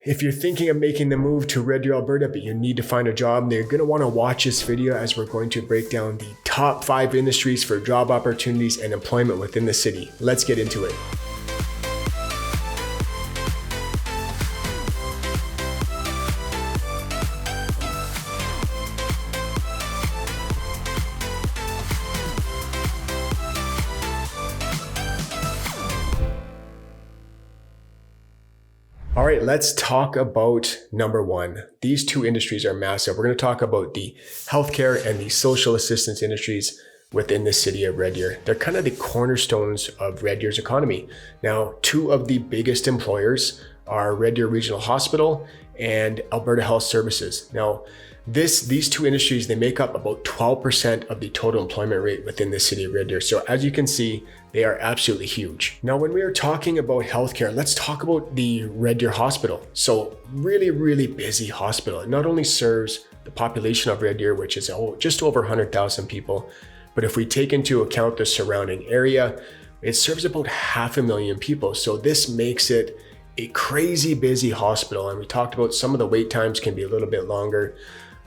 If you're thinking of making the move to Red Deer, Alberta, but you need to find a job, then you're going to want to watch this video as we're going to break down the top 5 industries for job opportunities and employment within the city. Let's get into it. All right, let's talk about number 1. These 2 industries are massive. We're going to talk about the healthcare and the social assistance industries within the city of Red Deer. They're kind of the cornerstones of Red Deer's economy. Now, 2 of the biggest employers are Red Deer Regional Hospital and Alberta Health Services. Now, these 2 industries, they make up about 12% of the total employment rate within the city of Red Deer. So as you can see, they are absolutely huge. Now, when we are talking about healthcare, let's talk about the Red Deer Hospital. So really busy hospital. It not only serves the population of Red Deer, which is just over 100,000 people, but if we take into account the surrounding area, it serves about 500,000 people. So this makes it a crazy busy hospital. And we talked about some of the wait times can be a little bit longer.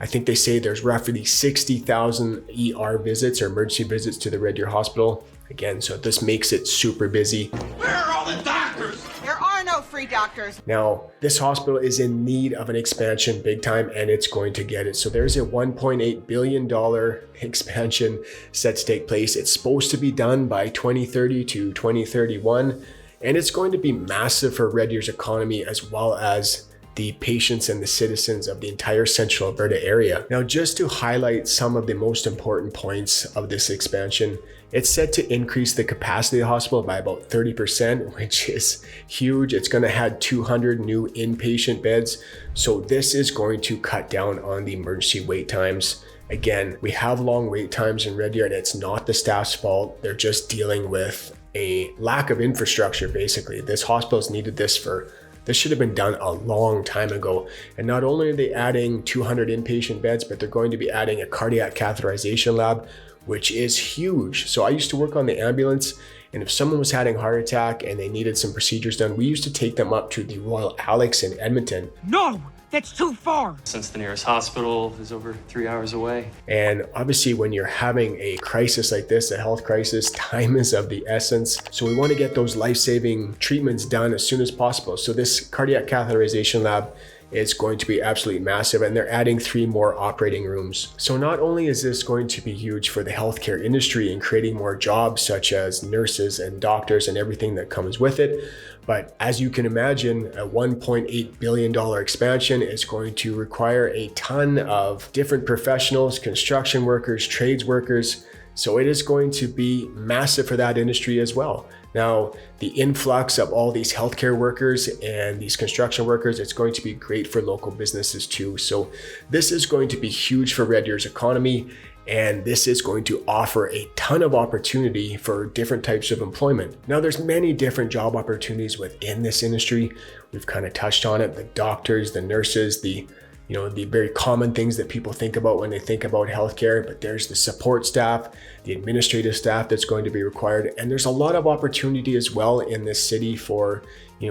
I think they say there's roughly 60,000 ER visits or emergency visits to the Red Deer Hospital. Again, so this makes it super busy. Where are all the doctors? There are no free doctors. Now, this hospital is in need of an expansion big time, and it's going to get it. So there's a $1.8 billion expansion set to take place. It's supposed to be done by 2030 to 2031, and it's going to be massive for Red Deer's economy as well as the patients and the citizens of the entire central Alberta area. Now, just to highlight some of the most important points of this expansion, it's set to increase the capacity of the hospital by about 30%, which is huge. It's going to add 200 new inpatient beds. So this is going to cut down on the emergency wait times. Again, we have long wait times in Red Deer, and it's not the staff's fault. They're just dealing with a lack of infrastructure, basically. This hospital's needed this should have been done a long time ago. And not only are they adding 200 inpatient beds, but they're going to be adding a cardiac catheterization lab, which is huge. So I used to work on the ambulance, and if someone was having a heart attack and they needed some procedures done, we used to take them up to the Royal Alex in Edmonton. No, that's too far. Since the nearest hospital is over 3 hours away. And obviously when you're having a crisis like this, a health crisis, time is of the essence. So we want to get those life-saving treatments done as soon as possible. So this cardiac catheterization lab is going to be absolutely massive, and they're adding 3 more operating rooms. So not only is this going to be huge for the healthcare industry and creating more jobs such as nurses and doctors and everything that comes with it, but as you can imagine, a $1.8 billion expansion is going to require a ton of different professionals, construction workers, trades workers. So it is going to be massive for that industry as well. Now, the influx of all these healthcare workers and these construction workers, it's going to be great for local businesses too. So this is going to be huge for Red Deer's economy, and this is going to offer a ton of opportunity for different types of employment. Now, there's many different job opportunities within this industry. We've kind of touched on it, the doctors, the nurses, the very common things that people think about when they think about healthcare, but there's the support staff, the administrative staff that's going to be required. And there's a lot of opportunity as well in this city for,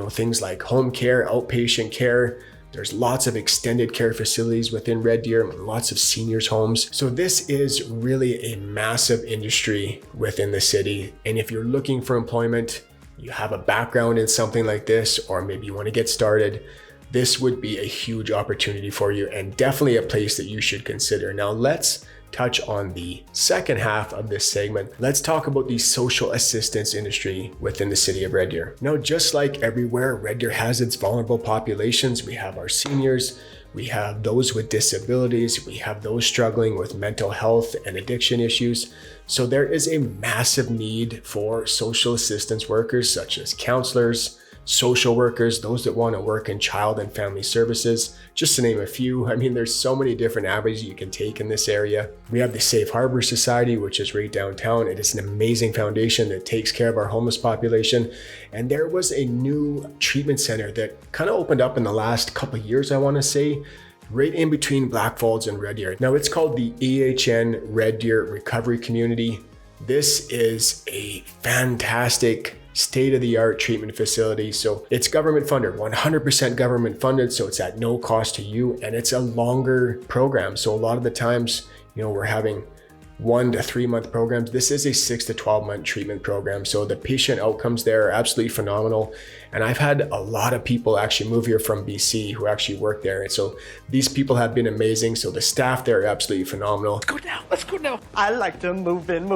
things like home care, outpatient care. There's lots of extended care facilities within Red Deer, lots of seniors homes. So this is really a massive industry within the city. And if you're looking for employment, you have a background in something like this, or maybe you want to get started, this would be a huge opportunity for you and definitely a place that you should consider. Now let's touch on the second half of this segment. Let's talk about the social assistance industry within the city of Red Deer. Now, just like everywhere, Red Deer has its vulnerable populations. We have our seniors, we have those with disabilities, we have those struggling with mental health and addiction issues. So there is a massive need for social assistance workers such as counselors, social workers, those that want to work in child and family services, just to name a few. I mean, there's so many different avenues you can take in this area. We have the Safe Harbor Society, which is right downtown. It is an amazing foundation that takes care of our homeless population. And there was a new treatment center that kind of opened up in the last couple of years, I want to say, right in between Black Falls and Red Deer. Now it's called the EHN Red Deer Recovery Community. This is a fantastic state-of-the-art treatment facility. So it's government funded, 100% government funded. So it's at no cost to you, and it's a longer program. So a lot of the times, we're having 1 to 3 month programs. This is a 6 to 12 month treatment program. So the patient outcomes there are absolutely phenomenal. And I've had a lot of people actually move here from BC who actually work there. And so these people have been amazing. So the staff there are absolutely phenomenal. Let's go now. I like to move in.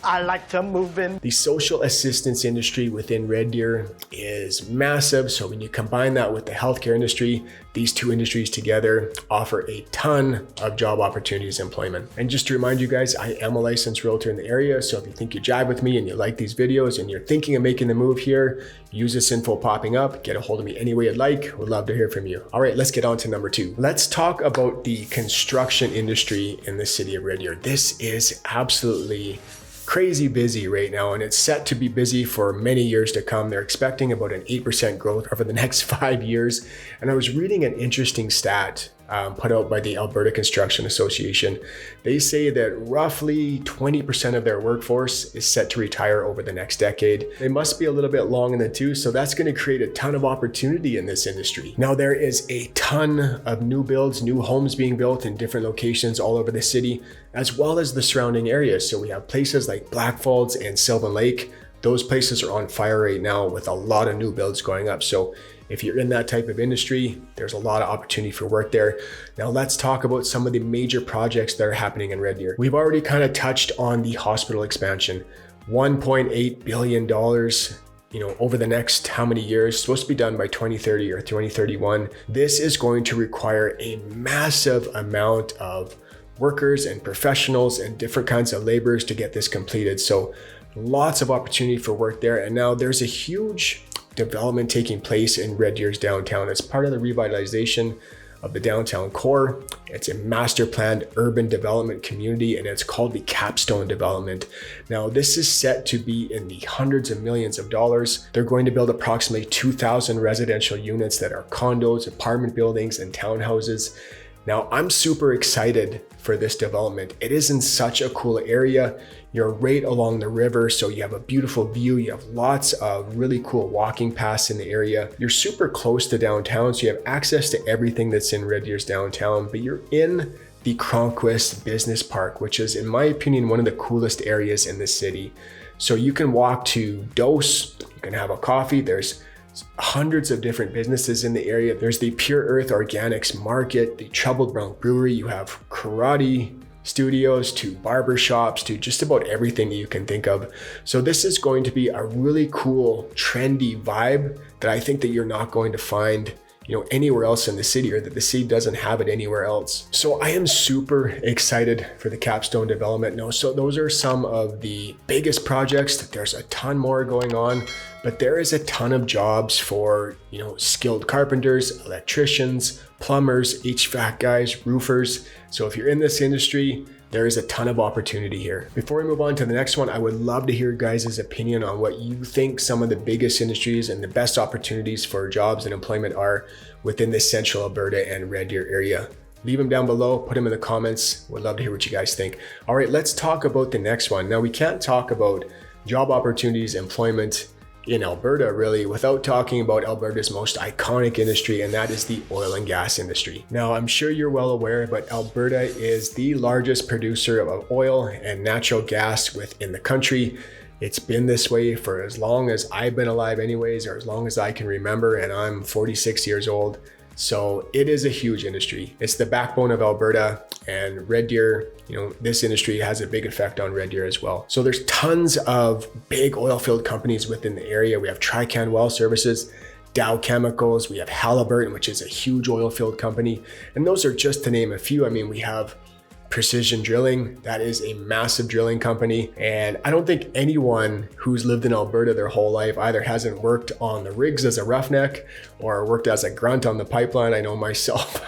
I like to move in. The social assistance industry within Red Deer is massive. So when you combine that with the healthcare industry, these two industries together offer a ton of job opportunities and employment. And just to remind you guys, I am a licensed realtor in the area. So if you think you jive with me and you like these videos and you're thinking of making the move here, use this info popping up, get a hold of me any way you'd like. Would love to hear from you. All right, let's get on to number 2. Let's talk about the construction industry in the city of Red Deer. This is absolutely crazy busy right now, and it's set to be busy for many years to come. They're expecting about an 8% growth over the next 5 years. And I was reading an interesting stat put out by the Alberta Construction Association. They say that roughly 20% of their workforce is set to retire over the next decade. They must be a little bit long in the tooth, so that's going to create a ton of opportunity in this industry. Now, there is a ton of new builds, new homes being built in different locations all over the city, as well as the surrounding areas. So we have places like Black Falls and Sylvan Lake. Those places are on fire right now with a lot of new builds going up. So if you're in that type of industry, there's a lot of opportunity for work there. Now let's talk about some of the major projects that are happening in Red Deer. We've already kind of touched on the hospital expansion, $1.8 billion, over the next how many years, supposed to be done by 2030 or 2031. This is going to require a massive amount of workers and professionals and different kinds of laborers to get this completed. So lots of opportunity for work there. And now there's a huge development taking place in Red Deer's downtown. It's part of the revitalization of the downtown core. It's a master planned urban development community, and it's called the Capstone Development. Now, this is set to be in the hundreds of millions of dollars. They're going to build approximately 2,000 residential units that are condos, apartment buildings, and townhouses. Now, I'm super excited for this development. It is in such a cool area. You're right along the river, so you have a beautiful view. You have lots of really cool walking paths in the area. You're super close to downtown, so you have access to everything that's in Red Deer's downtown, but you're in the Cronquist Business Park, which is, in my opinion, one of the coolest areas in the city. So you can walk to Dose, you can have a coffee. There's hundreds of different businesses in the area. There's the Pure Earth Organics Market, the Troubled Brown Brewery. You have karate studios to barber shops to just about everything that you can think of. So this is going to be a really cool, trendy vibe that I think that you're not going to find anywhere else in the city, or that the city doesn't have it anywhere else. So I am super excited for the Capstone development. No, so those are some of the biggest projects. There's a ton more going on, but there is a ton of jobs for, skilled carpenters, electricians, plumbers, HVAC guys, roofers. So if you're in this industry, there is a ton of opportunity here. Before we move on to the next one, I would love to hear your guys' opinion on what you think some of the biggest industries and the best opportunities for jobs and employment are within the central Alberta and Red Deer area. Leave them down below, put them in the comments. Would love to hear what you guys think. All right, let's talk about the next one. Now, we can't talk about job opportunities, employment in Alberta really without talking about Alberta's most iconic industry, and that is the oil and gas industry. Now, I'm sure you're well aware, but Alberta is the largest producer of oil and natural gas within the country. It's been this way for as long as I've been alive anyways, or as long as I can remember, and I'm 46 years old. So it is a huge industry. It's the backbone of Alberta, and Red Deer, this industry has a big effect on Red Deer as well. So there's tons of big oil field companies within the area. We have Trican Well Services, Dow Chemicals, we have Halliburton, which is a huge oil field company. And those are just to name a few. I mean, we have Precision Drilling, that is a massive drilling company. And I don't think anyone who's lived in Alberta their whole life either hasn't worked on the rigs as a roughneck or worked as a grunt on the pipeline. I know myself,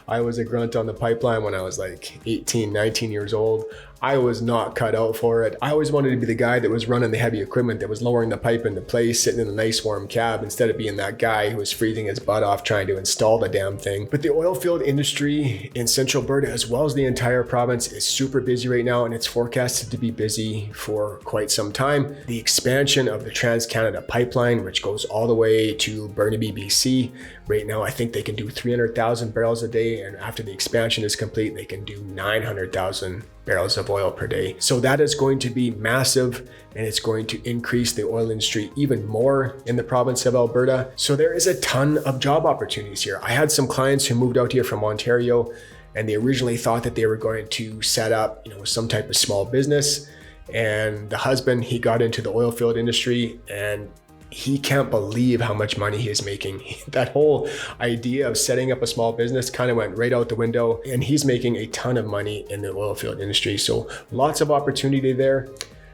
I was a grunt on the pipeline when I was like 18, 19 years old. I was not cut out for it. I always wanted to be the guy that was running the heavy equipment, that was lowering the pipe into place, sitting in a nice warm cab, instead of being that guy who was freezing his butt off trying to install the damn thing. But the oil field industry in Central Alberta, as well as the entire province, is super busy right now, and it's forecasted to be busy for quite some time. The expansion of the Trans-Canada pipeline, which goes all the way to Burnaby, BC. Right now, I think they can do 300,000 barrels a day, and after the expansion is complete, they can do 900,000 barrels of oil per day. So that is going to be massive, and it's going to increase the oil industry even more in the province of Alberta. So there is a ton of job opportunities here. I had some clients who moved out here from Ontario, and they originally thought that they were going to set up, some type of small business. And the husband, he got into the oil field industry, and he can't believe how much money he is making. That whole idea of setting up a small business kind of went right out the window, and he's making a ton of money in the oil field industry. So lots of opportunity there.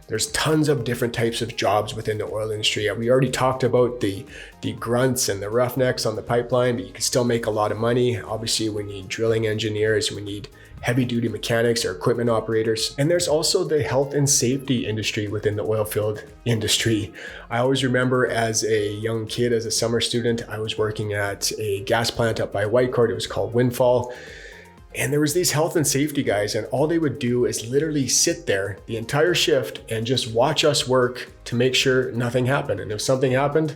There's tons of different types of jobs within the oil industry. We already talked about the grunts and the roughnecks on the pipeline, but you can still make a lot of money. Obviously, we need drilling engineers, we need heavy duty mechanics or equipment operators. And there's also the health and safety industry within the oil field industry. I always remember as a young kid, as a summer student, I was working at a gas plant up by Whitecourt. It was called Windfall. And there was these health and safety guys, and all they would do is literally sit there the entire shift and just watch us work to make sure nothing happened. And if something happened,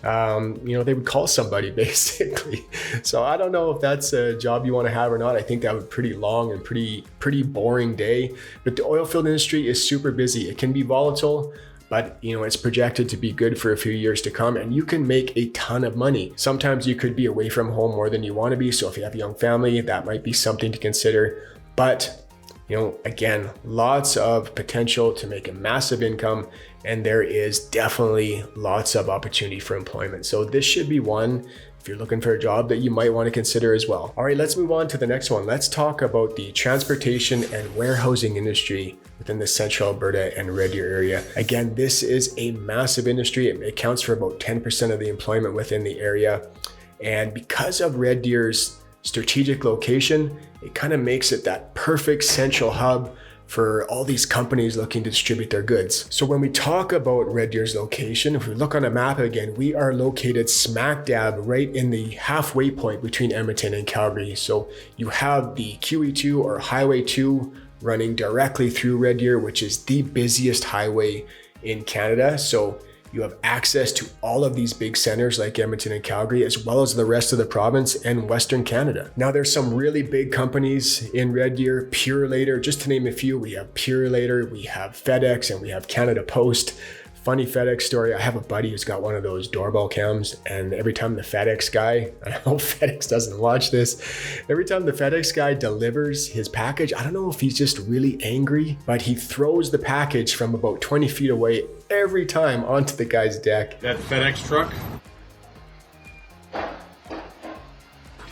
they would call somebody basically. So I don't know if that's a job you want to have or not. I think that would be pretty long and pretty boring day. But the oil field industry is super busy. It can be volatile, but it's projected to be good for a few years to come, and you can make a ton of money. Sometimes you could be away from home more than you want to be. So if you have a young family, that might be something to consider. But again, lots of potential to make a massive income, and there is definitely lots of opportunity for employment. So this should be one, if you're looking for a job, that you might want to consider as well. All right, let's move on to the next one. Let's talk about the transportation and warehousing industry within the Central Alberta and Red Deer area. Again, this is a massive industry. It accounts for about 10% of the employment within the area. And because of Red Deer's strategic location, it kind of makes it that perfect central hub for all these companies looking to distribute their goods. So when we talk about Red Deer's location, if we look on a map again, we are located smack dab right in the halfway point between Edmonton and Calgary. So you have the QE2 or Highway 2 running directly through Red Deer, which is the busiest highway in Canada. So you have access to all of these big centers like Edmonton and Calgary, as well as the rest of the province and Western Canada. Now there's some really big companies in Red Deer, Purolator, just to name a few. We have Purolator, we have FedEx, and we have Canada Post. Funny FedEx story, I have a buddy who's got one of those doorbell cams, and every time the FedEx guy, I hope FedEx doesn't watch this, every time the FedEx guy delivers his package, I don't know if he's just really angry, but he throws the package from about 20 feet away every time onto the guy's deck. That FedEx truck?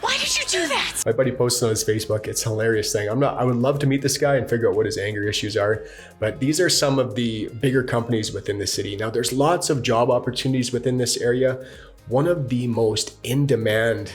Why did you do that? My buddy posted on his Facebook. It's a hilarious thing. I would love to meet this guy and figure out what his anger issues are, but these are some of the bigger companies within the city. Now there's lots of job opportunities within this area. One of the most in-demand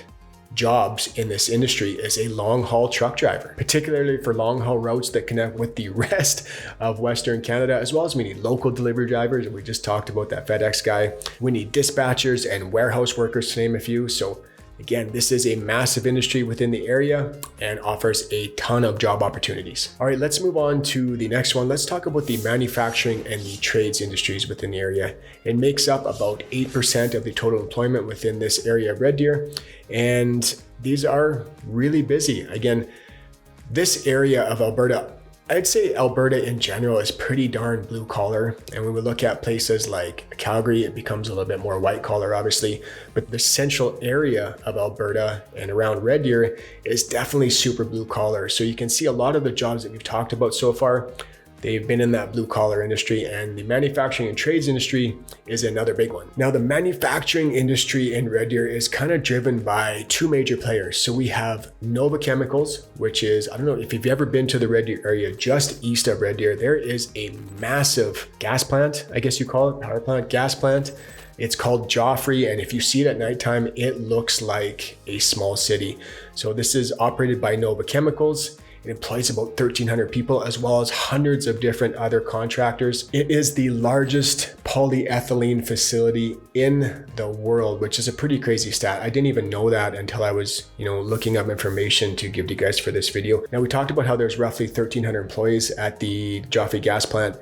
jobs in this industry is a long-haul truck driver, particularly for long-haul routes that connect with the rest of Western Canada, as well as we need local delivery drivers. We just talked about that FedEx guy. We need dispatchers and warehouse workers, to name a few. So again, this is a massive industry within the area and offers a ton of job opportunities. All right, let's move on to the next one. Let's talk about the manufacturing and the trades industries within the area. It makes up about 8% of the total employment within this area of Red Deer, and these are really busy. Again, this area of Alberta, I'd say Alberta in general is pretty darn blue collar. And when we look at places like Calgary, it becomes a little bit more white collar, obviously. But the central area of Alberta and around Red Deer is definitely super blue collar. So you can see a lot of the jobs that we've talked about so far, they've been in that blue collar industry, and the manufacturing and trades industry is another big one. Now, the manufacturing industry in Red Deer is kind of driven by two major players. So we have Nova Chemicals, which is, I don't know if you've ever been to the Red Deer area, just east of Red Deer, there is a massive gas plant, I guess you call it, power plant, gas plant. It's called Joffrey, and if you see it at nighttime, it looks like a small city. So this is operated by Nova Chemicals. It employs about 1,300 people as well as hundreds of different other contractors. It is the largest polyethylene facility in the world, which is a pretty crazy stat. I didn't even know that until I was, looking up information to give to you guys for this video. Now, we talked about how there's roughly 1,300 employees at the Joffrey gas plant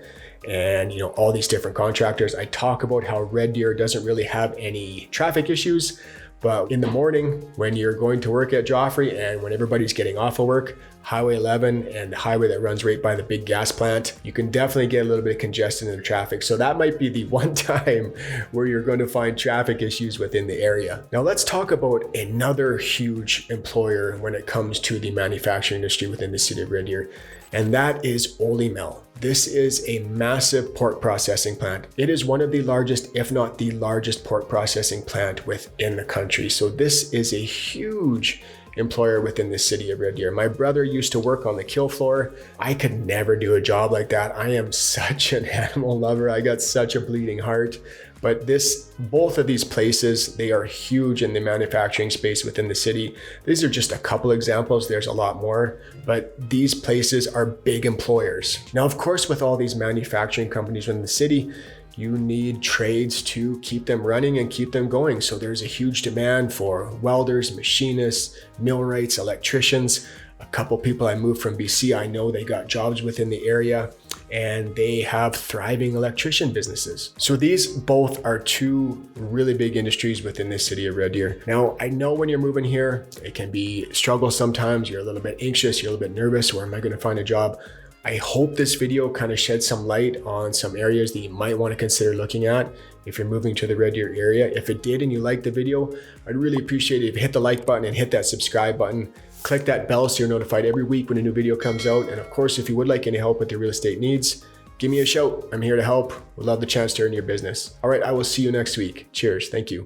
and all these different contractors. I talk about how Red Deer doesn't really have any traffic issues, but in the morning when you're going to work at Joffrey and when everybody's getting off of work, Highway 11 and the highway that runs right by the big gas plant, you can definitely get a little bit of congestion in the traffic. So that might be the one time where you're going to find traffic issues within the area. Now let's talk about another huge employer when it comes to the manufacturing industry within the city of Red Deer, and that is Olymel. This is a massive pork processing plant. It is one of the largest, if not the largest pork processing plant within the country. So this is a huge employer within the city of Red Deer. My brother used to work on the kill floor. I could never do a job like that. I am such an animal lover. I got such a bleeding heart. But both of these places, they are huge in the manufacturing space within the city. These are just a couple examples. There's a lot more, but these places are big employers. Now, of course, with all these manufacturing companies within the city, you need trades to keep them running and keep them going. So there's a huge demand for welders, machinists, millwrights, electricians. A couple people I moved from BC, I know they got jobs within the area and they have thriving electrician businesses. So these both are two really big industries within the city of Red Deer. Now, I know when you're moving here, it can be a struggle sometimes. You're a little bit anxious, you're a little bit nervous. Where am I going to find a job? I hope this video kind of sheds some light on some areas that you might want to consider looking at if you're moving to the Red Deer area. If it did and you liked the video, I'd really appreciate it if you hit the like button and hit that subscribe button. Click that bell so you're notified every week when a new video comes out. And of course, if you would like any help with your real estate needs, give me a shout. I'm here to help. Would love the chance to earn your business. All right, I will see you next week. Cheers. Thank you.